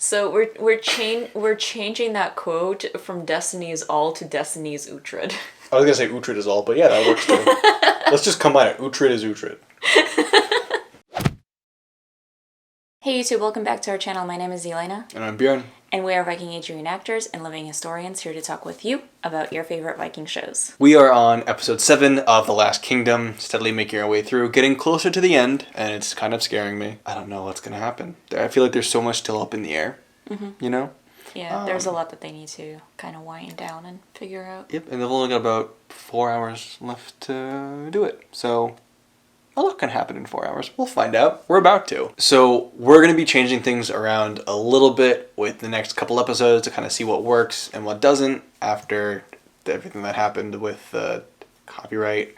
So we're changing that quote from Destiny's All to Destiny's Uhtred. I was gonna say Uhtred is all, but yeah, that works too. Let's just combine it. Uhtred is Uhtred. Hey YouTube, welcome back to our channel. My name is Elena. And I'm Björn. And we are Viking Age reenactors and living historians here to talk with you about your favorite Viking shows. We are on episode 7 of The Last Kingdom, steadily making our way through, getting closer to the end, and it's kind of scaring me. I don't know what's going to happen. I feel like there's so much still up in the air, you know? Yeah, there's a lot that they need to kind of wind down and figure out. Yep, and they've only got about 4 hours left to do it, so a lot can happen in 4 hours. We'll find out. We're about to. So we're going to be changing things around a little bit with the next couple episodes to kind of see what works and what doesn't after everything that happened with copyright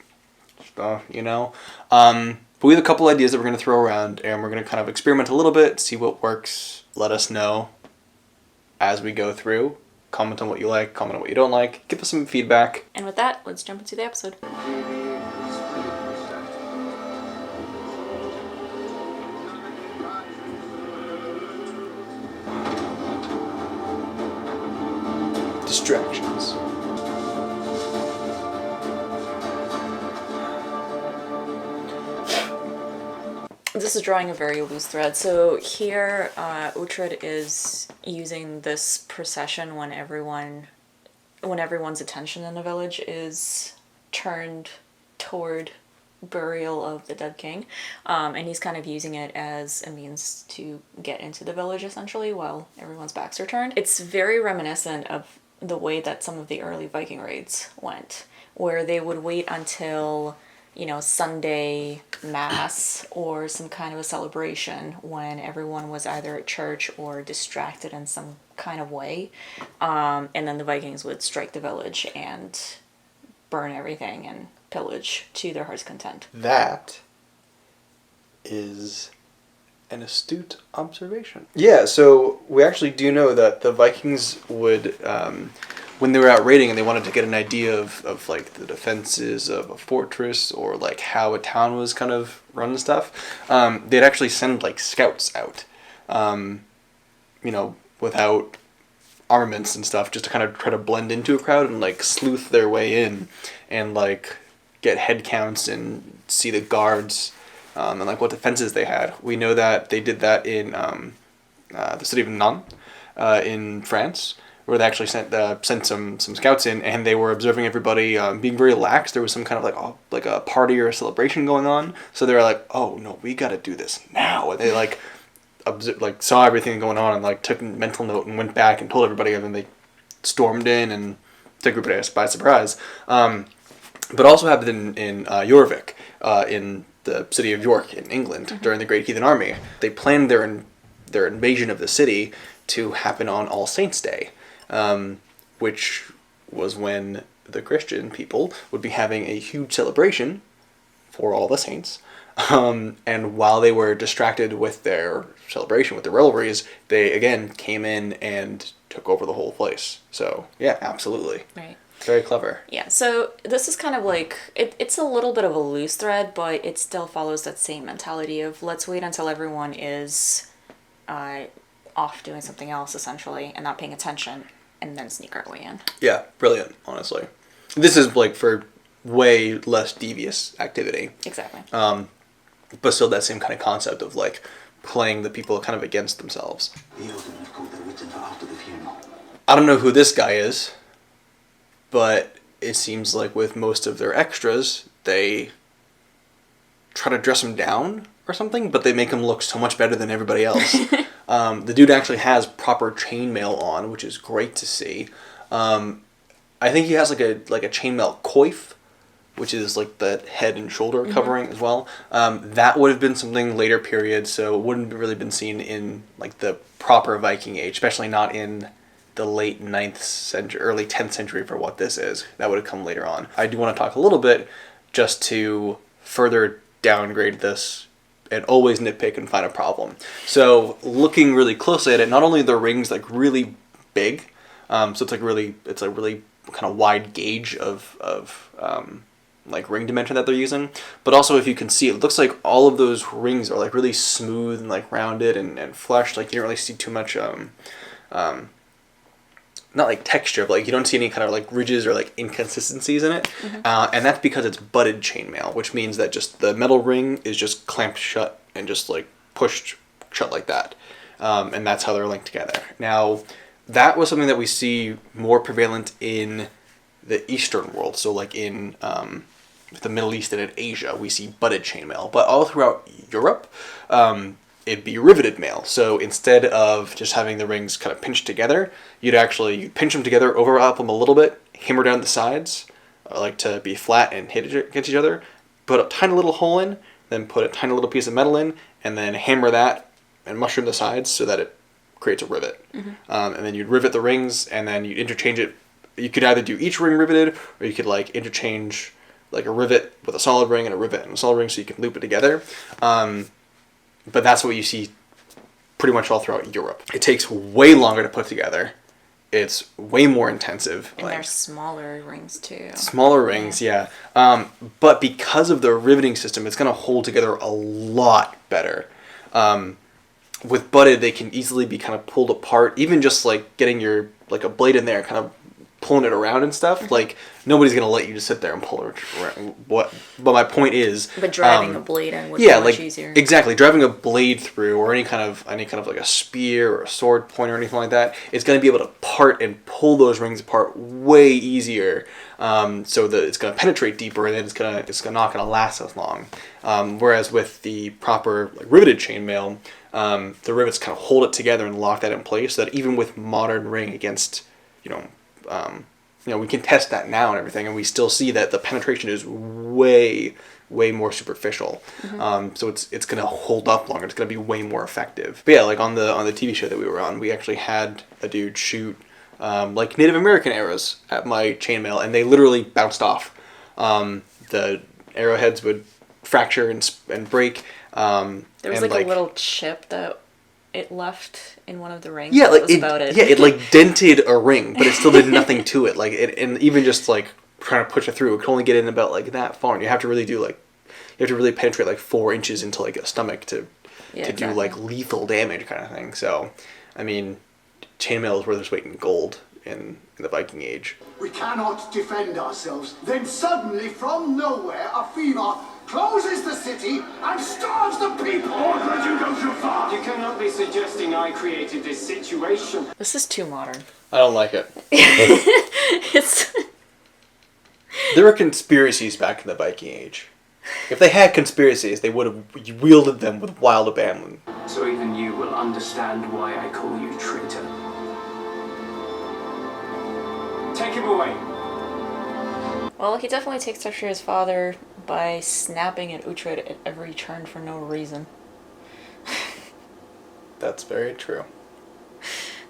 stuff, you know. But we have a couple ideas that we're going to throw around, and we're going to kind of experiment a little bit, see what works. Let us know as we go through. Comment on what you like, comment on what you don't like. Give us some feedback. And with that, let's jump into the episode. Distractions. This is drawing a very loose thread. So here, Uhtred is using this procession when everyone's attention in the village is turned toward burial of the dead king, and he's kind of using it as a means to get into the village essentially while everyone's backs are turned. It's very reminiscent of the way that some of the early Viking raids went, where they would wait until, you know, Sunday mass or some kind of a celebration when everyone was either at church or distracted in some kind of way, and then the Vikings would strike the village and burn everything and pillage to their heart's content. That is an astute observation. Yeah, so we actually do know that the Vikings would, when they were out raiding and they wanted to get an idea of like the defenses of a fortress or like how a town was kind of run and stuff, they'd actually send like scouts out, you know, without armaments and stuff, just to kind of try to blend into a crowd and like sleuth their way in and like get head counts and see the guards and like what defenses they had. We know that they did that in the city of Nantes in France, where they actually sent some scouts in, and they were observing everybody being very lax. There was some kind of like a party or a celebration going on, so they were like, "Oh no, we got to do this now." And they like saw everything going on and like took a mental note and went back and told everybody, and then they stormed in and took everybody by surprise. But also happened in Jorvik, in the city of York in England, during the Great Heathen Army. They planned their invasion of the city to happen on All Saints' Day, which was when the Christian people would be having a huge celebration for all the saints. And while they were distracted with their celebration, with their revelries, they again came in and took over the whole place. So yeah, absolutely. Right. Very clever. Yeah, so this is kind of like, it's a little bit of a loose thread, but it still follows that same mentality of let's wait until everyone is off doing something else, essentially, and not paying attention, and then sneak our way in. Yeah, brilliant, honestly. This is like for way less devious activity. Exactly. But still that same kind of concept of like playing the people kind of against themselves. I don't know who this guy is, but it seems like with most of their extras, they try to dress him down or something, but they make him look so much better than everybody else. The dude actually has proper chainmail on, which is great to see. I think he has like a chainmail coif, which is like the head and shoulder covering as well. That would have been something later period, so it wouldn't have really been seen in like the proper Viking age, especially not in the late 9th century, early 10th century for what this is. That would have come later on. I do want to talk a little bit just to further downgrade this and always nitpick and find a problem. So looking really closely at it, not only are the rings like really big, so it's a really kind of wide gauge of like ring dimension that they're using. But also, if you can see, it looks like all of those rings are like really smooth and like rounded and fleshed. Like you don't really see too much not like texture, but like you don't see any kind of like ridges or like inconsistencies in it. And that's because it's butted chainmail, which means that just the metal ring is just clamped shut and just like pushed shut like that. And that's how they're linked together. Now, that was something that we see more prevalent in the Eastern world. So like in the Middle East and in Asia, we see butted chainmail. But all throughout Europe, it'd be riveted mail. So instead of just having the rings kind of pinched together, you'd pinch them together, overlap them a little bit, hammer down the sides, like to be flat and hit against each other, put a tiny little hole in, then put a tiny little piece of metal in, and then hammer that and mushroom the sides so that it creates a rivet. And then you'd rivet the rings, and then you'd interchange it. You could either do each ring riveted, or you could like interchange like a rivet with a solid ring and a rivet and a solid ring, so you can loop it together. But that's what you see pretty much all throughout Europe. It takes way longer to put together. It's way more intensive. And they're smaller rings too. Smaller rings, yeah. But because of the riveting system, it's going to hold together a lot better. With butted, they can easily be kind of pulled apart. Even just like getting your like a blade in there, kind of pulling it around and stuff. Like nobody's gonna let you just sit there and pull it around. But my point is, but driving a blade in would be much easier. Exactly, driving a blade through, or any kind of like a spear or a sword point or anything like that, it's gonna be able to part and pull those rings apart way easier. So that it's gonna penetrate deeper, and then it's not gonna last as long. Whereas with the proper like riveted chainmail, the rivets kind of hold it together and lock that in place, so that even with modern ring against, we can test that now and everything, and we still see that the penetration is way more superficial. So it's gonna hold up longer. It's gonna be way more effective. But yeah, like on the TV show that we were on, we actually had a dude shoot like Native American arrows at my chainmail, and they literally bounced off. The arrowheads would fracture and break. There was like a little chip that it left in one of the rings. Yeah, that was about it. Yeah, it like dented a ring, but it still did nothing to it. Like and even just like trying to push it through, it could only get in about like that far. And you have to really penetrate like 4 inches into like a stomach to do like lethal damage kind of thing. So, I mean, chainmail is worth its weight in gold in the Viking Age. We cannot defend ourselves. Then suddenly, from nowhere, a fever closes the city and starves the people. Or could you go too far? You cannot be suggesting I created this situation. This is too modern. I don't like it. It's... There were conspiracies back in the Viking Age. If they had conspiracies, they would have wielded them with wild abandon. So even you will understand why I call you traitor. Take him away. Well, he definitely takes after his father by snapping at Uhtred at every turn for no reason. That's very true.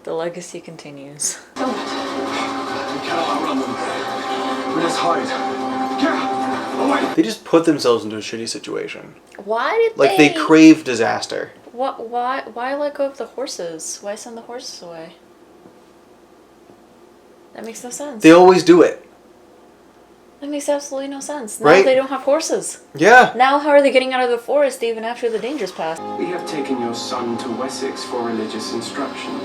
The legacy continues. We cannot outrun them. Let's hide. Get away! They just put themselves into a shitty situation. Why did like they crave disaster. What? Why let go of the horses? Why send the horses away? That makes no sense. They always do it. That makes absolutely no sense. Now Right? they don't have horses. Yeah. Now how are they getting out of the forest even after the danger's passed? We have taken your son to Wessex for religious instruction.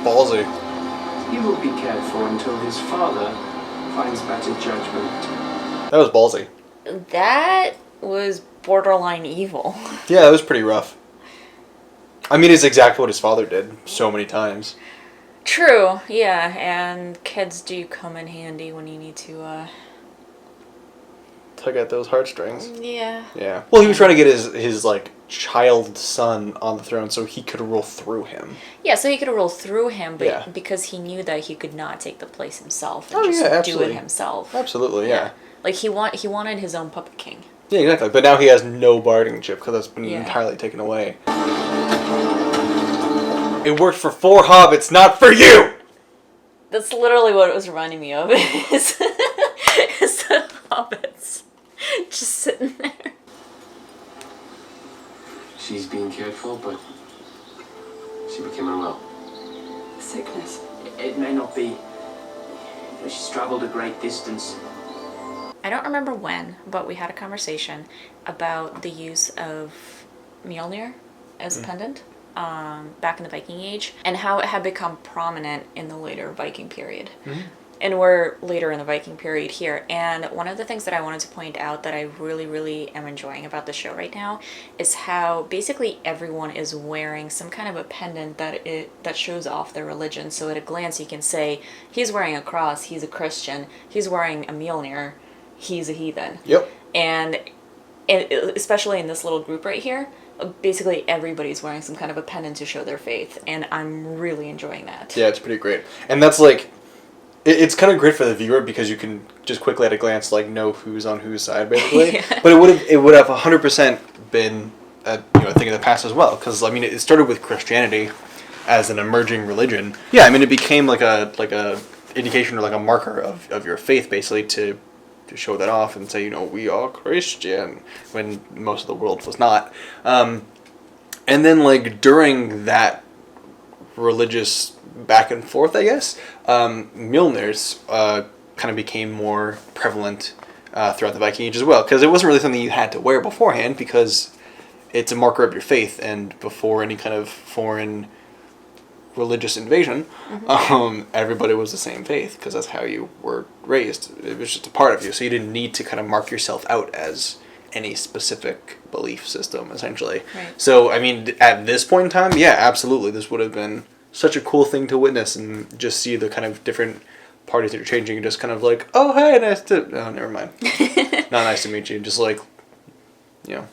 Ballsy. He will be cared for until his father finds better judgment. That was ballsy. That was borderline evil. Yeah, that was pretty rough. I mean, it's exactly what his father did so many times. True, yeah, and kids do come in handy when you need to, Tug at those heartstrings. Yeah. Yeah. Well, he was trying to get his like, child son on the throne so he could rule through him. Yeah, so he could rule through him, but Yeah. because he knew that he could not take the place himself and Oh, just yeah, do absolutely. it himself. Absolutely, yeah. Like, he wanted his own puppet king. Yeah, exactly. But now he has no bargaining chip because that's been Yeah. entirely taken away. It worked for 4 hobbits, not for you! That's literally what it was reminding me of. Is the hobbits just sitting there. She's being cared for, but she became unwell. Sickness. It may not be. She's travelled a great distance. I don't remember when, but we had a conversation about the use of Mjölnir as a pendant back in the Viking Age, and how it had become prominent in the later Viking period. And we're later in the Viking period here. And one of the things that I wanted to point out that I really, really am enjoying about the show right now is how basically everyone is wearing some kind of a pendant that shows off their religion. So at a glance you can say, he's wearing a cross, he's a Christian. He's wearing a Mjölnir, he's a heathen. Yep. And especially in this little group right here, basically everybody's wearing some kind of a pendant to show their faith. And I'm really enjoying that. Yeah, it's pretty great. And that's like... It's kind of great for the viewer because you can just quickly at a glance like know who's on whose side basically. Yeah. But it would have 100% been a thing in the past as well, because I mean it started with Christianity as an emerging religion. Yeah, I mean it became like a indication or like a marker of your faith basically to show that off and say, we are Christian, when most of the world was not. And then like during that religious back and forth, I guess, Mjölnirs kind of became more prevalent throughout the Viking Age as well, because it wasn't really something you had to wear beforehand, because it's a marker of your faith, and before any kind of foreign religious invasion, everybody was the same faith, because that's how you were raised. It was just a part of you, so you didn't need to kind of mark yourself out as any specific belief system, essentially. Right. So, I mean, at this point in time, yeah, absolutely, this would have been such a cool thing to witness and just see the kind of different parties that are changing and just kind of like, oh, hey, oh, never mind. Not nice to meet you. Just like, Yeah,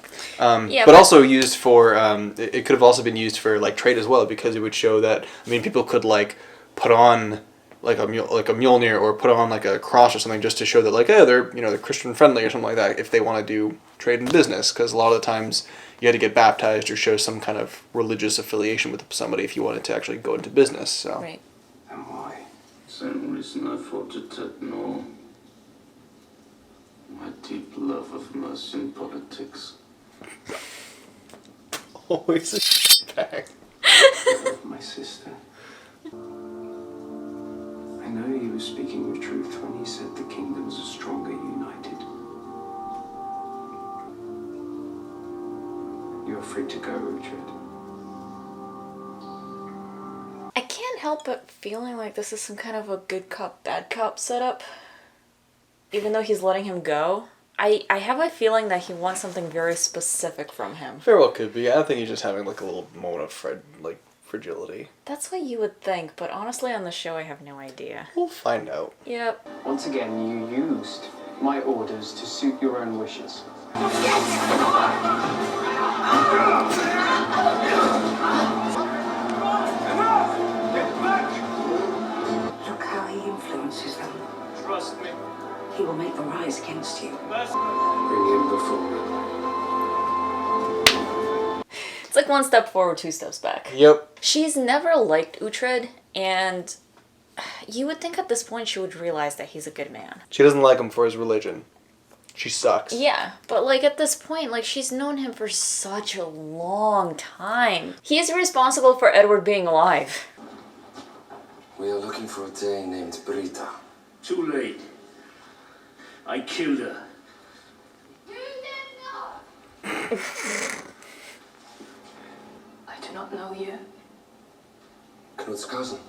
but also used for, it could have also been used for like trade as well, because it would show that, I mean, people could like put on like a Mjölnir or put on like a cross or something just to show that like, oh, they're Christian friendly or something like that if they want to do trade and business, because a lot of the times you had to get baptized or show some kind of religious affiliation with somebody if you wanted to actually go into business. So. Right. And why? Same reason I fought to take no. My deep love of mercy in politics. Always a bag. I love my sister. I know he was speaking the truth when he said the kingdoms are stronger united. You're free to go, Richard. I can't help but feeling like this is some kind of a good cop, bad cop setup. Even though he's letting him go, I have a feeling that he wants something very specific from him. Very well could be. I think he's just having like a little moment of fragility. That's what you would think, but honestly on the show I have no idea. We'll find out. Yep. Once again, you used my orders to suit your own wishes. Look how he influences them. Trust me. He will make them rise against you. Bring him before me. It's like one step forward, two steps back. Yep. She's never liked Uhtred, and you would think at this point she would realize that he's a good man. She doesn't like him for his religion. She sucks. Yeah, but like at this point, like she's known him for such a long time. He's responsible for Edward being alive. We are looking for a dame named Brita. Too late. I killed her. I do not know you. Knut's cousin.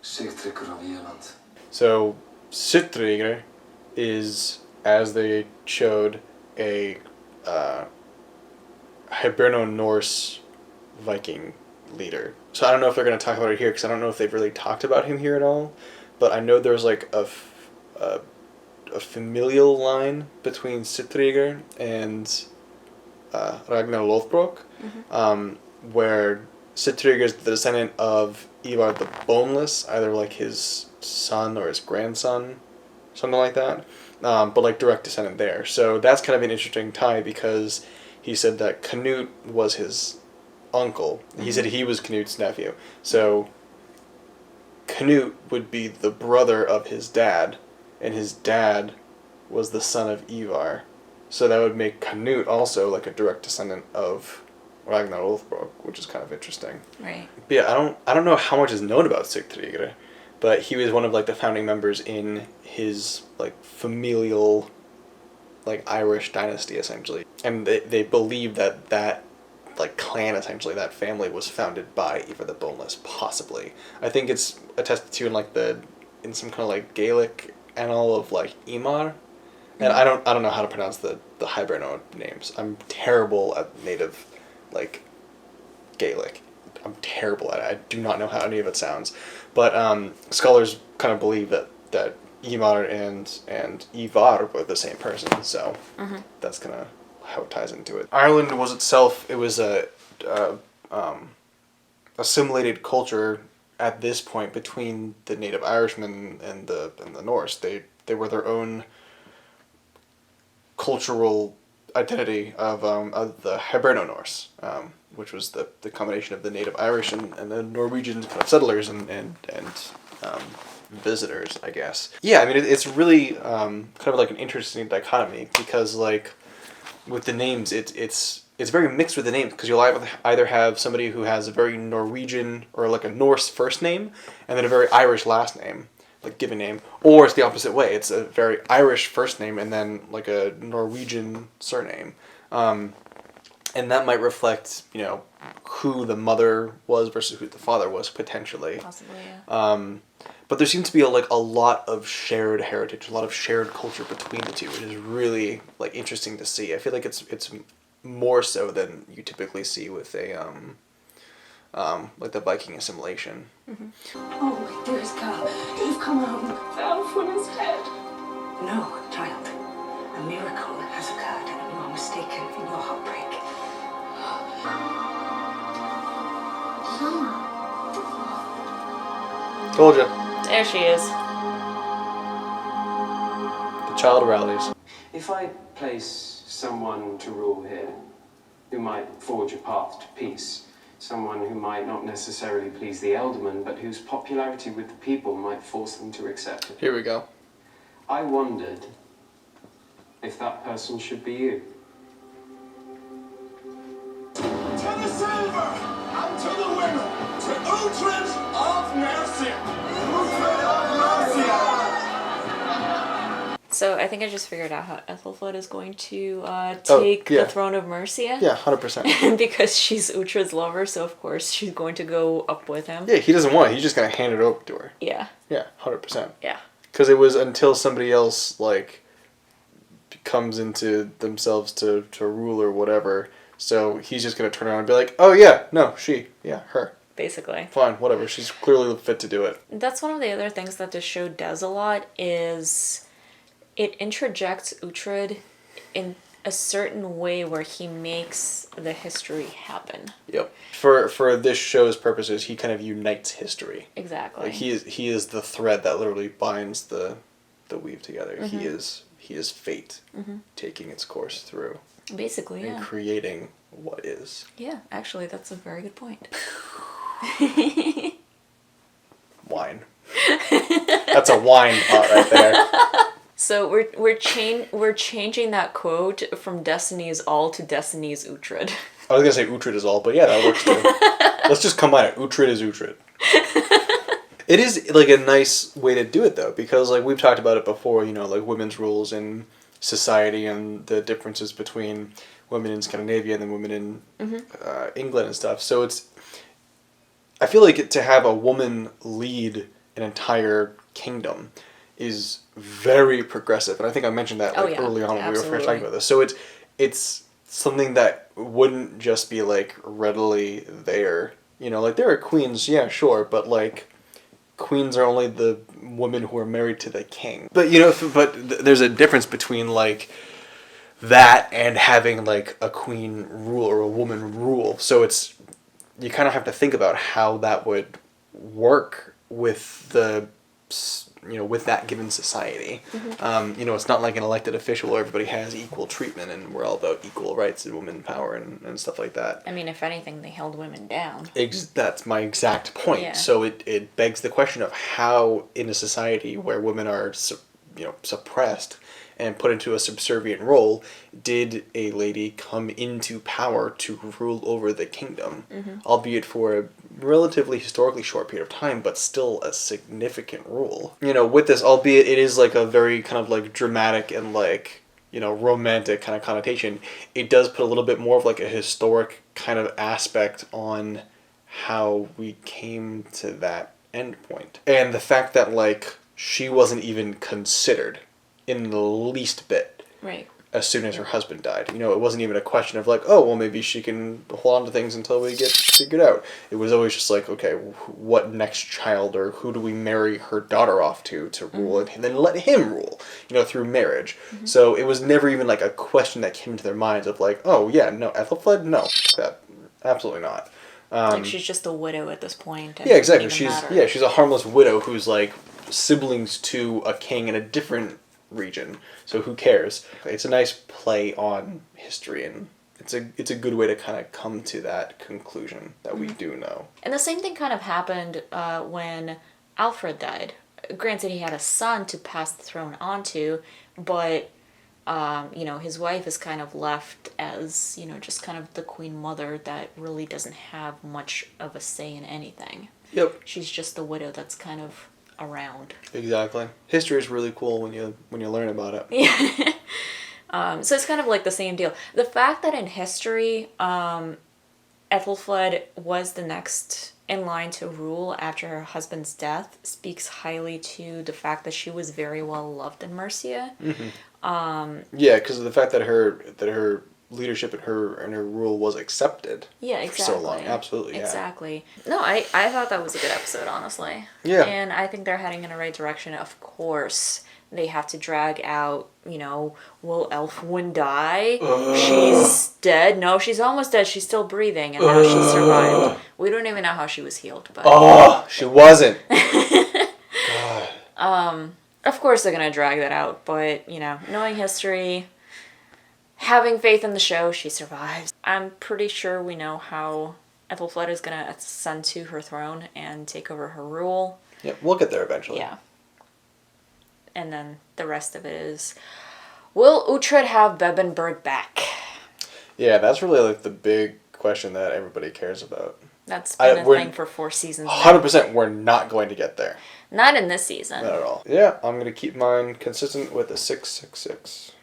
Sigtryggur of Irland. So, Sigtryggur is, as they showed, a Hiberno-Norse Viking leader. So I don't know if they're going to talk about it here, because I don't know if they've really talked about him here at all. But I know there's like a familial line between Sigtryggur and Ragnar Lothbrok, where Sigtryggur is the descendant of Ivar the Boneless, either like his son or his grandson, something like that. But like direct descendant there. So that's kind of an interesting tie, because he said that Canute was his uncle. He said he was Canute's nephew. So Canute would be the brother of his dad, and his dad was the son of Ivar. So that would make Canute also like a direct descendant of Ragnar Lothbrok, which is kind of interesting. Right. But yeah, I don't know how much is known about Sigtryggur, but he was one of like the founding members in his like familial like Irish dynasty essentially, and they believe that like clan essentially, that family was founded by Eva the Boneless, possibly. I think it's attested to in some kind of like Gaelic annal of like Imar, and I don't know how to pronounce the Hiberno names. I'm terrible at native like Gaelic. I'm terrible at it. I do not know how any of it sounds, but scholars kind of believe that Imar and Ivar were the same person, so that's kind of how it ties into it. Ireland was itself, it was a assimilated culture at this point between the native Irishmen and the Norse. They were their own cultural identity of the Hiberno Norse, which was the combination of the native Irish and the Norwegian kind of settlers and visitors, I guess. Yeah, I mean it's really kind of like an interesting dichotomy, because like with the names it's very mixed with the names, because you'll either have somebody who has a very Norwegian or like a Norse first name and then a very Irish last name, like given name, or it's the opposite way. It's a very Irish first name and then like a Norwegian surname. And that might reflect, you know, who the mother was versus who the father was, potentially. Possibly, yeah. But there seems to be a lot of shared heritage, a lot of shared culture between the two, which is really like interesting to see. I feel like it's more so than you typically see with a like the Viking assimilation. Oh, dearest Skál, you've come home. Alfred is dead. No, child. A miracle has occurred, and you are mistaken in your heartbreak. Told you. There she is. The child rallies. If I place someone to rule here, who might forge a path to peace, someone who might not necessarily please the Eldermen, but whose popularity with the people might force them to accept it. Here we go. I wondered if that person should be you. To the silver and to the winner, to Uhtred of Mercia. Uhtred of Mercia. So I think I just figured out how Ethelflaed is going to take the throne of Mercia. Yeah, 100%. Because she's Uhtred's lover, so of course she's going to go up with him. Yeah, he doesn't want it. He's just going to hand it over to her. Yeah. Yeah, 100%. Yeah. Because it was until somebody else, like, comes into themselves to rule or whatever. So he's just going to turn around and be like, oh yeah, no, her. Basically. Fine, whatever. She's clearly fit to do it. That's one of the other things that this show does a lot, is it interjects Uhtred in a certain way where he makes the history happen. Yep. For this show's purposes, he kind of unites history. Exactly. Like he is the thread that literally binds the weave together. Mm-hmm. He is fate taking its course through. Basically, and creating what is. Yeah, actually, that's a very good point. Wine. That's a wine pot right there. So we're changing that quote from Destiny's All to Destiny's Uhtred. I was gonna say Uhtred is all, but yeah, that works too. Let's just combine it. Uhtred is Uhtred. It is like a nice way to do it though, because like we've talked about it before, you know, like women's roles in society and the differences between women in Scandinavia and then women in England and stuff. So I feel like to have a woman lead an entire kingdom is very progressive, and I think I mentioned that early on when we were first talking about this. So it's something that wouldn't just be like readily there. You know, like there are queens, yeah, sure, but like queens are only the women who are married to the king. But you know, there's a difference between like that and having like a queen rule or a woman rule. So you kind of have to think about how that would work with with that given society. You know, it's not like an elected official where everybody has equal treatment and we're all about equal rights and women power and stuff like that. I mean, if anything, they held women down. That's my exact point. Yeah. So it begs the question of how in a society where women are suppressed and put into a subservient role, did a lady come into power to rule over the kingdom, albeit for a relatively historically short period of time, but still a significant rule. With this, albeit it is like a very kind of like dramatic and like, romantic kind of connotation, it does put a little bit more of like a historic kind of aspect on how we came to that end point. And the fact that like she wasn't even considered in the least bit. Right. As soon as her husband died. It wasn't even a question of like, oh, well, maybe she can hold on to things until we get figured out. It was always just like, okay, what next child or who do we marry her daughter off to rule, and then let him rule, through marriage. So it was never even like a question that came into their minds of like, oh, yeah, no, Ethelfled? No, that absolutely not. Like she's just a widow at this point. Yeah, exactly. She's a harmless widow who's like siblings to a king in a different region, so who cares? It's a nice play on history, and it's a good way to kind of come to that conclusion that we do know. And the same thing kind of happened when Alfred died. Granted, he had a son to pass the throne on to, but his wife is kind of left as just kind of the queen mother that really doesn't have much of a say in anything. Yep. She's just the widow that's kind of around. Exactly. History is really cool when you learn about it. Yeah. So it's kind of like the same deal. The fact that in history, Ethelfled was the next in line to rule after her husband's death speaks highly to the fact that she was very well loved in Mercia. Yeah, because of the fact that her leadership and her rule was accepted. Yeah, exactly. For so long. Absolutely, yeah. Exactly. No, I thought that was a good episode, honestly. Yeah. And I think they're heading in the right direction. Of course, they have to drag out, will Elfwin die? She's dead. No, she's almost dead. She's still breathing, and now she survived. We don't even know how she was healed, but... Oh, she wasn't. God. Of course they're going to drag that out, but, knowing history... Having faith in the show, she survives. I'm pretty sure we know how Ethelfled is going to ascend to her throne and take over her rule. Yep, we'll get there eventually. Yeah. And then the rest of it is, will Uhtred have Bebbanburg back? Yeah, that's really like the big question that everybody cares about. That's been a thing for 4 seasons now. 100% we're not going to get there. Not in this season. Not at all. Yeah, I'm going to keep mine consistent with the 666.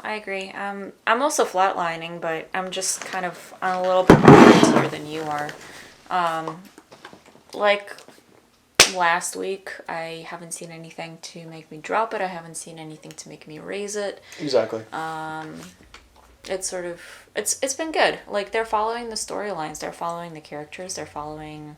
I agree. I'm also flatlining, but I'm just kind of on a little bit more tier than you are. Like last week, I haven't seen anything to make me drop it. I haven't seen anything to make me raise it. Exactly. It's been good. Like, they're following the storylines, they're following the characters, they're following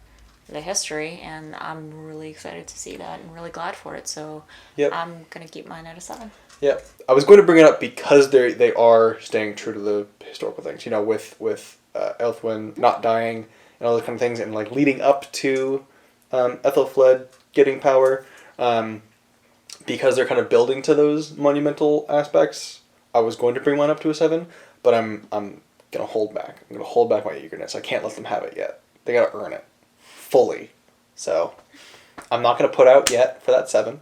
the history, and I'm really excited to see that and really glad for it. So yep. I'm gonna keep mine at a 7. Yeah, I was going to bring it up because they are staying true to the historical things. With Elfwin not dying and all those kind of things, and like leading up to Ethelfled getting power, because they're kind of building to those monumental aspects. I was going to bring mine up to a 7, but I'm gonna hold back. I'm gonna hold back my eagerness. I can't let them have it yet. They gotta earn it fully. So I'm not gonna put out yet for that 7.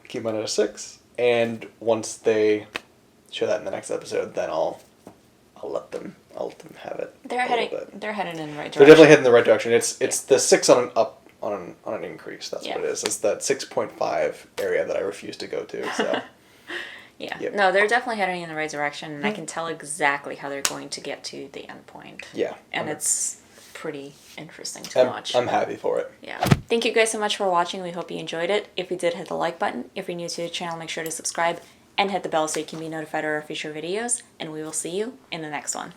Keep mine at a 6, and once they show that in the next episode, then I'll let them have it. They're heading in the right direction. They're definitely heading in the right direction. It's the 6 on an up on an increase. That's what it is. It's that 6.5 area that I refuse to go to. So yeah, yep. No, they're definitely heading in the right direction, and I can tell exactly how they're going to get to the end point. Yeah, and it's pretty interesting to watch. I'm happy for it. Yeah. Thank you guys so much for watching. We hope you enjoyed it. If you did, hit the like button. If you're new to the channel, make sure to subscribe and hit the bell so you can be notified of our future videos. And we will see you in the next one.